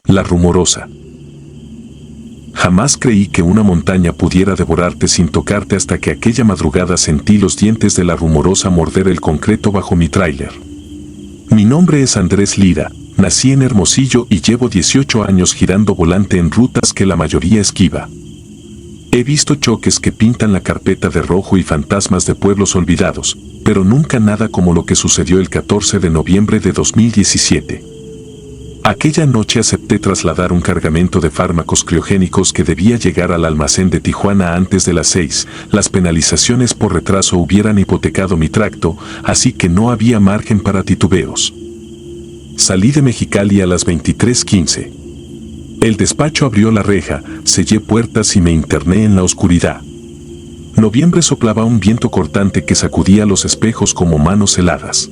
La Rumorosa. Jamás creí que una montaña pudiera devorarte sin tocarte hasta que aquella madrugada sentí los dientes de la Rumorosa morder el concreto bajo mi tráiler. Mi nombre es Andrés Lira, nací en Hermosillo y llevo 18 años girando volante en rutas que la mayoría esquiva. He visto choques que pintan la carpeta de rojo y fantasmas de pueblos olvidados, pero nunca nada como lo que sucedió el 14 de noviembre de 2017. Aquella noche acepté trasladar un cargamento de fármacos criogénicos que debía llegar al almacén de Tijuana antes de las 6. Las penalizaciones por retraso hubieran hipotecado mi tracto, así que no había margen para titubeos. Salí de Mexicali a las 23:15. El despacho abrió la reja, sellé puertas y me interné en la oscuridad. Noviembre soplaba un viento cortante que sacudía los espejos como manos heladas.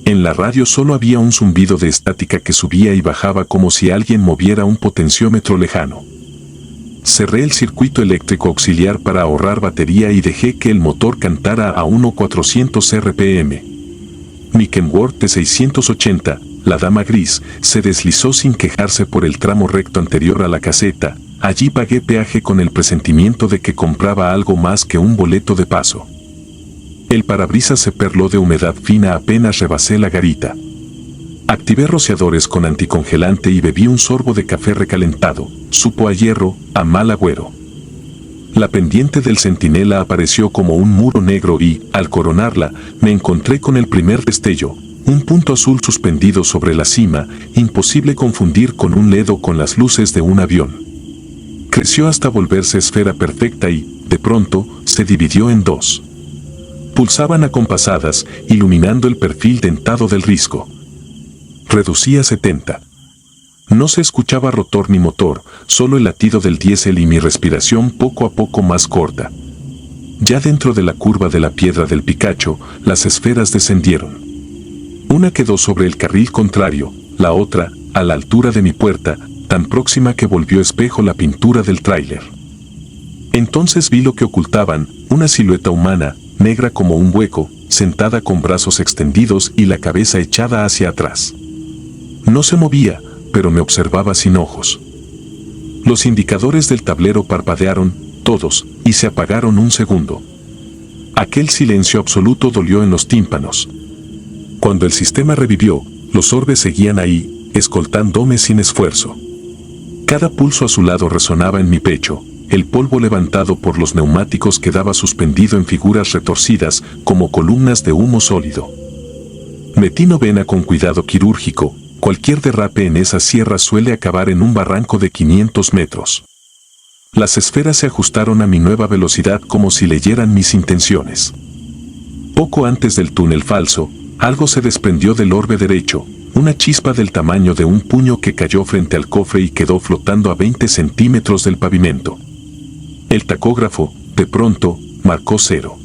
En la radio solo había un zumbido de estática que subía y bajaba como si alguien moviera un potenciómetro lejano. Cerré el circuito eléctrico auxiliar para ahorrar batería y dejé que el motor cantara a 1.400 RPM. Mi Kenworth de 680, la dama gris, se deslizó sin quejarse por el tramo recto anterior a la caseta. Allí pagué peaje con el presentimiento de que compraba algo más que un boleto de paso. El parabrisas se perló de humedad fina apenas rebasé la garita. Activé rociadores con anticongelante y bebí un sorbo de café recalentado. Supo a hierro, a mal agüero. La pendiente del Centinela apareció como un muro negro y, al coronarla, me encontré con el primer destello, un punto azul suspendido sobre la cima, imposible confundir con un LED o con las luces de un avión. Creció hasta volverse esfera perfecta y, de pronto, se dividió en dos. Pulsaban acompasadas, iluminando el perfil dentado del risco. Reducí a 70. No se escuchaba rotor ni motor, solo el latido del diésel y mi respiración poco a poco más corta. Ya dentro de la curva de la Piedra del Picacho, las esferas descendieron. Una quedó sobre el carril contrario, la otra, a la altura de mi puerta, tan próxima que volvió espejo la pintura del tráiler. Entonces vi lo que ocultaban, una silueta humana, negra como un hueco, sentada con brazos extendidos y la cabeza echada hacia atrás. No se movía, pero me observaba sin ojos. Los indicadores del tablero parpadearon, todos, y se apagaron un segundo. Aquel silencio absoluto dolió en los tímpanos. Cuando el sistema revivió, los orbes seguían ahí, escoltándome sin esfuerzo. Cada pulso a su lado resonaba en mi pecho. El polvo levantado por los neumáticos quedaba suspendido en figuras retorcidas como columnas de humo sólido. Metí novena con cuidado quirúrgico. Cualquier derrape en esa sierra suele acabar en un barranco de 500 metros. Las esferas se ajustaron a mi nueva velocidad como si leyeran mis intenciones. Poco antes del túnel falso, algo se desprendió del orbe derecho, una chispa del tamaño de un puño que cayó frente al cofre y quedó flotando a 20 centímetros del pavimento. El tacógrafo, de pronto, marcó 0.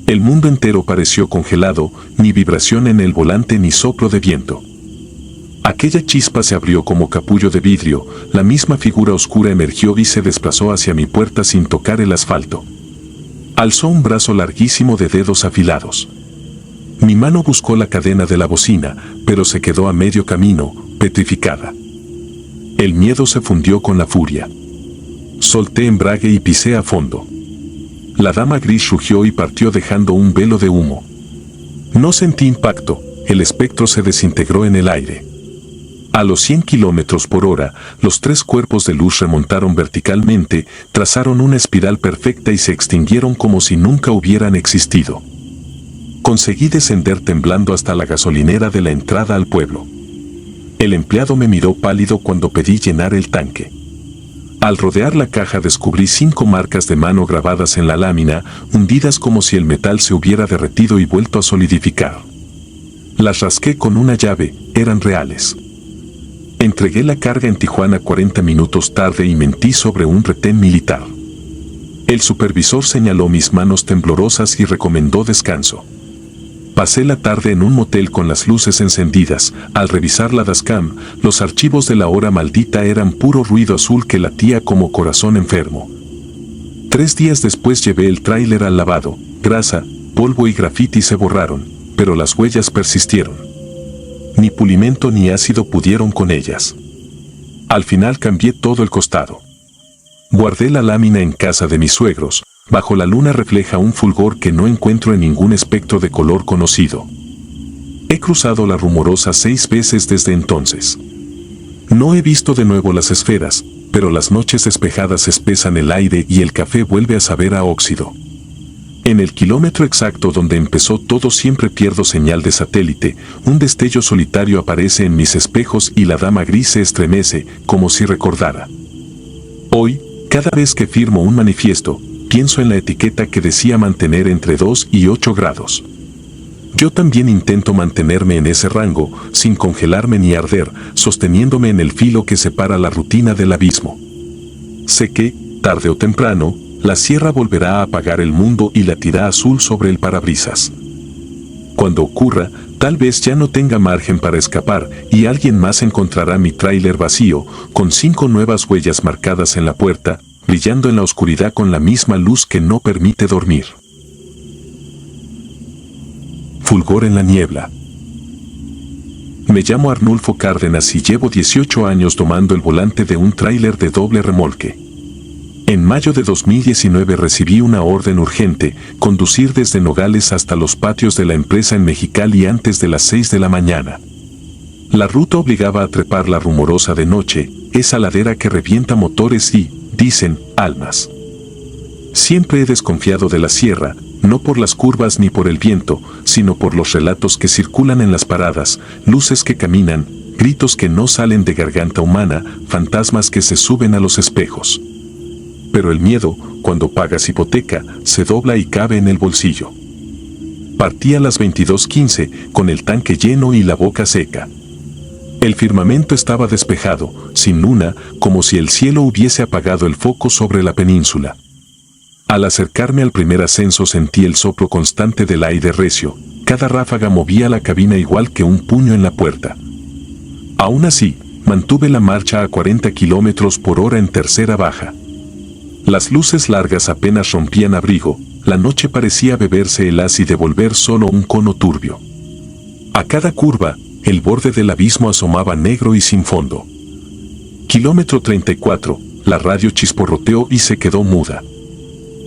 El mundo entero pareció congelado, ni vibración en el volante ni soplo de viento. Aquella chispa se abrió como capullo de vidrio, la misma figura oscura emergió y se desplazó hacia mi puerta sin tocar el asfalto. Alzó un brazo larguísimo de dedos afilados. Mi mano buscó la cadena de la bocina, pero se quedó a medio camino, petrificada. El miedo se fundió con la furia. Solté embrague y pisé a fondo. La dama gris rugió y partió dejando un velo de humo. No sentí impacto, el espectro se desintegró en el aire. A los 100 kilómetros por hora, los tres cuerpos de luz remontaron verticalmente, trazaron una espiral perfecta y se extinguieron como si nunca hubieran existido. Conseguí descender temblando hasta la gasolinera de la entrada al pueblo. El empleado me miró pálido cuando pedí llenar el tanque. Al rodear la caja descubrí 5 marcas de mano grabadas en la lámina, hundidas como si el metal se hubiera derretido y vuelto a solidificar. Las rasqué con una llave, eran reales. Entregué la carga en Tijuana 40 minutos tarde y mentí sobre un retén militar. El supervisor señaló mis manos temblorosas y recomendó descanso. Pasé la tarde en un motel con las luces encendidas. Al revisar la dashcam, los archivos de la hora maldita eran puro ruido azul que latía como corazón enfermo. 3 días después llevé el tráiler al lavado. Grasa, polvo y grafiti se borraron, pero las huellas persistieron. Ni pulimento ni ácido pudieron con ellas. Al final cambié todo el costado. Guardé la lámina en casa de mis suegros. Bajo la luna refleja un fulgor que no encuentro en ningún espectro de color conocido. He cruzado la Rumorosa 6 veces desde entonces. No he visto de nuevo las esferas, pero las noches despejadas espesan el aire y el café vuelve a saber a óxido. En el kilómetro exacto donde empezó todo siempre pierdo señal de satélite, un destello solitario aparece en mis espejos y la dama gris se estremece, como si recordara. Hoy, cada vez que firmo un manifiesto, pienso en la etiqueta que decía mantener entre 2 y 8 grados. Yo también intento mantenerme en ese rango, sin congelarme ni arder, sosteniéndome en el filo que separa la rutina del abismo. Sé que, tarde o temprano, la sierra volverá a apagar el mundo y latirá azul sobre el parabrisas. Cuando ocurra, tal vez ya no tenga margen para escapar y alguien más encontrará mi tráiler vacío, con 5 nuevas huellas marcadas en la puerta, brillando en la oscuridad con la misma luz que no permite dormir. Fulgor en la niebla. Me llamo Arnulfo Cárdenas y llevo 18 años tomando el volante de un tráiler de doble remolque. En mayo de 2019 recibí una orden urgente, conducir desde Nogales hasta los patios de la empresa en Mexicali antes de las 6 de la mañana. La ruta obligaba a trepar la Rumorosa de noche, esa ladera que revienta motores y, dicen, almas. Siempre he desconfiado de la sierra, no por las curvas ni por el viento, sino por los relatos que circulan en las paradas, luces que caminan, gritos que no salen de garganta humana, fantasmas que se suben a los espejos. Pero el miedo, cuando pagas hipoteca, se dobla y cabe en el bolsillo. Partí a las 22:15, con el tanque lleno y la boca seca. El firmamento estaba despejado, sin luna, como si el cielo hubiese apagado el foco sobre la península. Al acercarme al primer ascenso sentí el soplo constante del aire recio, cada ráfaga movía la cabina igual que un puño en la puerta. Aún así, mantuve la marcha a 40 kilómetros por hora en tercera baja. Las luces largas apenas rompían abrigo, la noche parecía beberse el haz y devolver solo un cono turbio. A cada curva, el borde del abismo asomaba negro y sin fondo. Kilómetro 34, la radio chisporroteó y se quedó muda.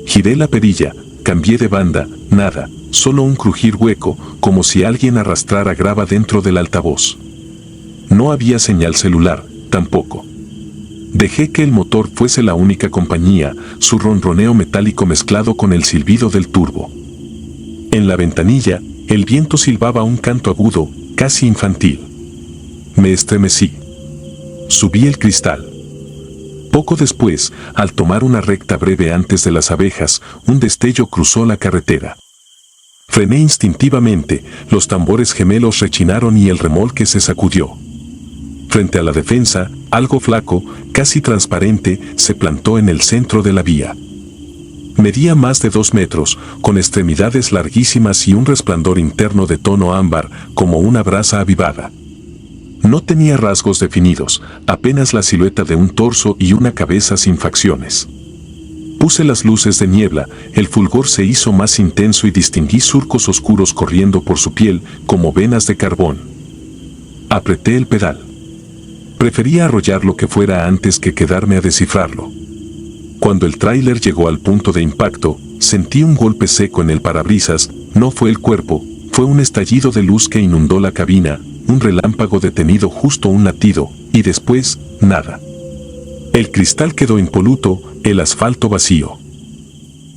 Giré la perilla, cambié de banda, nada, solo un crujir hueco, como si alguien arrastrara grava dentro del altavoz. No había señal celular, tampoco. Dejé que el motor fuese la única compañía, su ronroneo metálico mezclado con el silbido del turbo. En la ventanilla, el viento silbaba un canto agudo, casi infantil. Me estremecí. Subí el cristal. Poco después, al tomar una recta breve antes de las abejas, un destello cruzó la carretera. Frené instintivamente, los tambores gemelos rechinaron y el remolque se sacudió. Frente a la defensa, algo flaco, casi transparente, se plantó en el centro de la vía. Medía más de 2 metros, con extremidades larguísimas y un resplandor interno de tono ámbar, como una brasa avivada. No tenía rasgos definidos, apenas la silueta de un torso y una cabeza sin facciones. Puse las luces de niebla, el fulgor se hizo más intenso y distinguí surcos oscuros corriendo por su piel, como venas de carbón. Apreté el pedal. Prefería arrollar lo que fuera antes que quedarme a descifrarlo. Cuando el tráiler llegó al punto de impacto, sentí un golpe seco en el parabrisas, no fue el cuerpo, fue un estallido de luz que inundó la cabina, un relámpago detenido justo un latido, y después, nada. El cristal quedó impoluto, el asfalto vacío.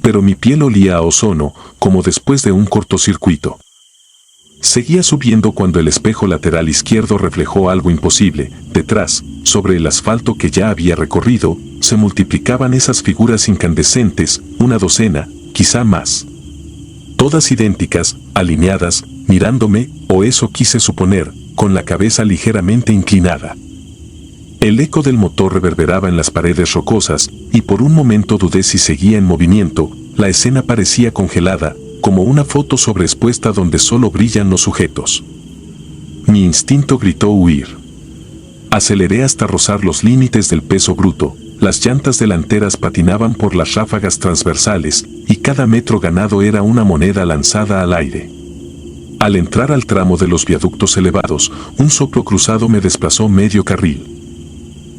Pero mi piel olía a ozono, como después de un cortocircuito. Seguía subiendo cuando el espejo lateral izquierdo reflejó algo imposible. Detrás, sobre el asfalto que ya había recorrido, se multiplicaban esas figuras incandescentes, una docena, quizá más. Todas idénticas, alineadas, mirándome, o eso quise suponer, con la cabeza ligeramente inclinada. El eco del motor reverberaba en las paredes rocosas, y por un momento dudé si seguía en movimiento. La escena parecía congelada, como una foto sobreexpuesta donde solo brillan los sujetos. Mi instinto gritó huir. Aceleré hasta rozar los límites del peso bruto. las llantas delanteras patinaban por las ráfagas transversales y cada metro ganado era una moneda lanzada al aire. Al entrar al tramo de los viaductos elevados, un soplo cruzado me desplazó medio carril.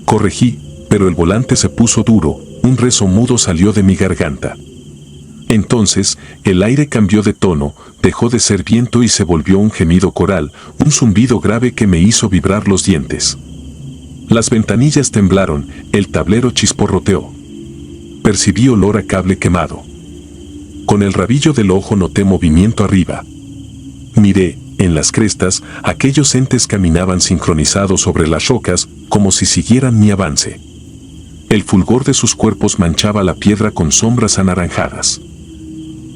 Corregí, pero el volante se puso duro, un rezo mudo salió de mi garganta. Entonces, el aire cambió de tono, dejó de ser viento y se volvió un gemido coral, un zumbido grave que me hizo vibrar los dientes. Las ventanillas temblaron, el tablero chisporroteó. Percibí olor a cable quemado. Con el rabillo del ojo noté movimiento arriba. Miré, en las crestas, aquellos entes caminaban sincronizados sobre las rocas, como si siguieran mi avance. El fulgor de sus cuerpos manchaba la piedra con sombras anaranjadas.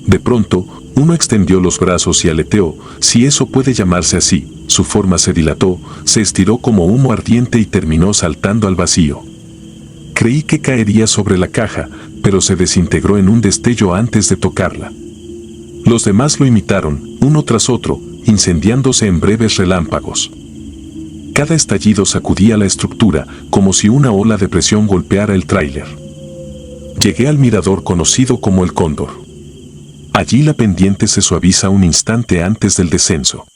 De pronto, uno extendió los brazos y aleteó, si eso puede llamarse así. Su forma se dilató, se estiró como humo ardiente y terminó saltando al vacío. Creí que caería sobre la caja, pero se desintegró en un destello antes de tocarla. Los demás lo imitaron, uno tras otro, incendiándose en breves relámpagos. Cada estallido sacudía la estructura, como si una ola de presión golpeara el tráiler. Llegué al mirador conocido como el Cóndor. Allí la pendiente se suaviza un instante antes del descenso.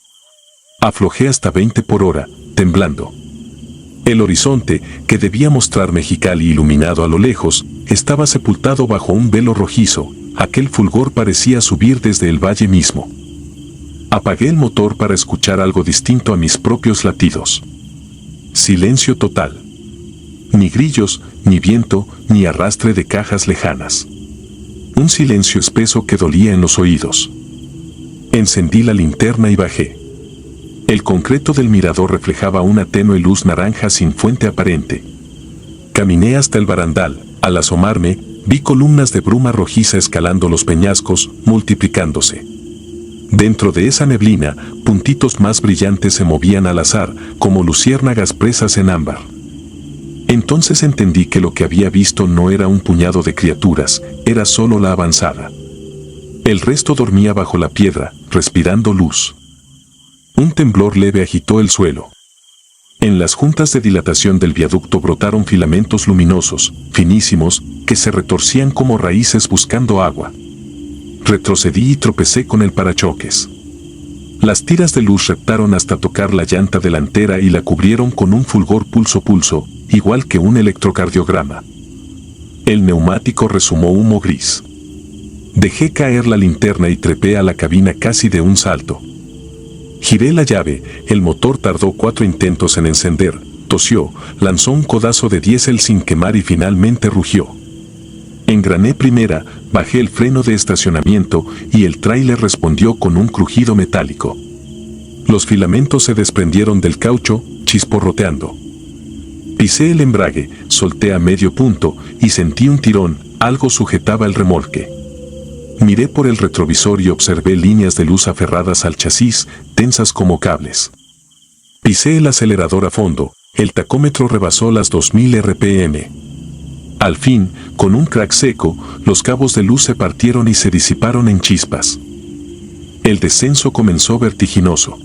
Aflojé hasta 20 por hora, temblando. El horizonte, que debía mostrar Mexicali iluminado a lo lejos, estaba sepultado bajo un velo rojizo. Aquel fulgor parecía subir desde el valle mismo. Apagué el motor para escuchar algo distinto a mis propios latidos. Silencio total. Ni grillos, ni viento, ni arrastre de cajas lejanas. Un silencio espeso que dolía en los oídos. Encendí la linterna y bajé. El concreto del mirador reflejaba una tenue luz naranja sin fuente aparente. Caminé hasta el barandal. Al asomarme, vi columnas de bruma rojiza escalando los peñascos, multiplicándose. Dentro de esa neblina, puntitos más brillantes se movían al azar, como luciérnagas presas en ámbar. Entonces entendí que lo que había visto no era un puñado de criaturas, era solo la avanzada. El resto dormía bajo la piedra, respirando luz. Un temblor leve agitó el suelo. En las juntas de dilatación del viaducto brotaron filamentos luminosos, finísimos, que se retorcían como raíces buscando agua. Retrocedí y tropecé con el parachoques. Las tiras de luz reptaron hasta tocar la llanta delantera y la cubrieron con un fulgor pulso-pulso, igual que un electrocardiograma. El neumático resumó humo gris. Dejé caer la linterna y trepé a la cabina casi de un salto. Giré la llave, el motor tardó 4 intentos en encender, tosió, lanzó un codazo de diésel sin quemar y finalmente rugió. Engrané primera, bajé el freno de estacionamiento y el tráiler respondió con un crujido metálico. Los filamentos se desprendieron del caucho, chisporroteando. Pisé el embrague, solté a medio punto y sentí un tirón, algo sujetaba el remolque. Miré por el retrovisor y observé líneas de luz aferradas al chasis, tensas como cables. Pisé el acelerador a fondo, el tacómetro rebasó las 2000 RPM. Al fin, con un crack seco, los cabos de luz se partieron y se disiparon en chispas. El descenso comenzó vertiginoso.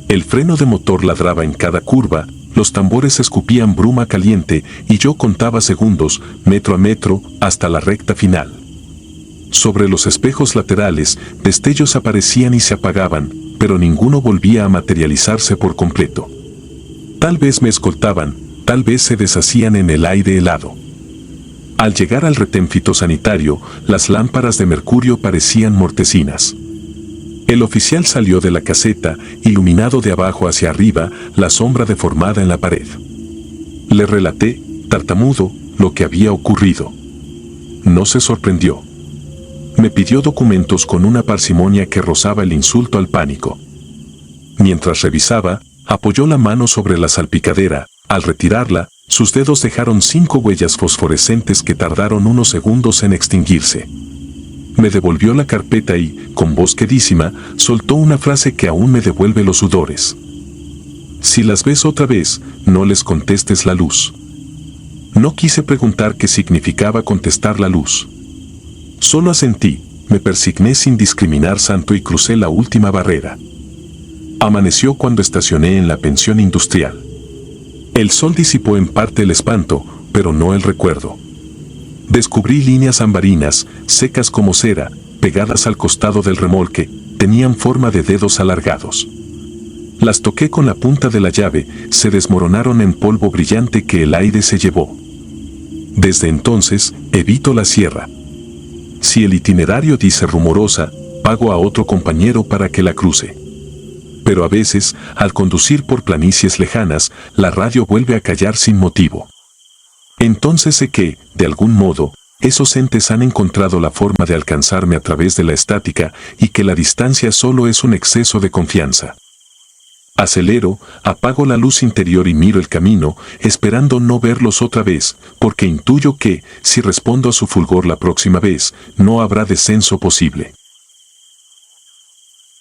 El freno de motor ladraba en cada curva, los tambores escupían bruma caliente y yo contaba segundos, metro a metro, hasta la recta final. Sobre los espejos laterales, destellos aparecían y se apagaban, pero ninguno volvía a materializarse por completo. Tal vez me escoltaban, tal vez se deshacían en el aire helado. Al llegar al retén fitosanitario, las lámparas de mercurio parecían mortecinas. El oficial salió de la caseta, iluminado de abajo hacia arriba, la sombra deformada en la pared. Le relaté, tartamudo, lo que había ocurrido. No se sorprendió. Me pidió documentos con una parsimonia que rozaba el insulto al pánico. Mientras revisaba, apoyó la mano sobre la salpicadera. Al retirarla, sus dedos dejaron 5 huellas fosforescentes que tardaron unos segundos en extinguirse. Me devolvió la carpeta y, con voz quedísima, soltó una frase que aún me devuelve los sudores. Si las ves otra vez, no les contestes la luz. No quise preguntar qué significaba contestar la luz. Solo asentí, me persigné sin discriminar santo y crucé la última barrera. Amaneció cuando estacioné en la pensión industrial. El sol disipó en parte el espanto, pero no el recuerdo. Descubrí líneas ambarinas, secas como cera, pegadas al costado del remolque, tenían forma de dedos alargados. Las toqué con la punta de la llave, se desmoronaron en polvo brillante que el aire se llevó. Desde entonces, evito la sierra. Si el itinerario dice Rumorosa, pago a otro compañero para que la cruce. Pero a veces, al conducir por planicies lejanas, la radio vuelve a callar sin motivo. Entonces sé que, de algún modo, esos entes han encontrado la forma de alcanzarme a través de la estática y que la distancia solo es un exceso de confianza. Acelero, apago la luz interior y miro el camino, esperando no verlos otra vez, porque intuyo que, si respondo a su fulgor la próxima vez, no habrá descenso posible.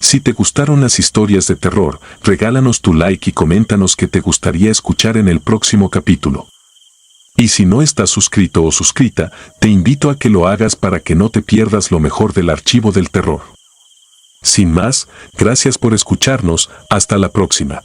Si te gustaron las historias de terror, regálanos tu like y coméntanos qué te gustaría escuchar en el próximo capítulo. Y si no estás suscrito o suscrita, te invito a que lo hagas para que no te pierdas lo mejor del archivo del terror. Sin más, gracias por escucharnos, hasta la próxima.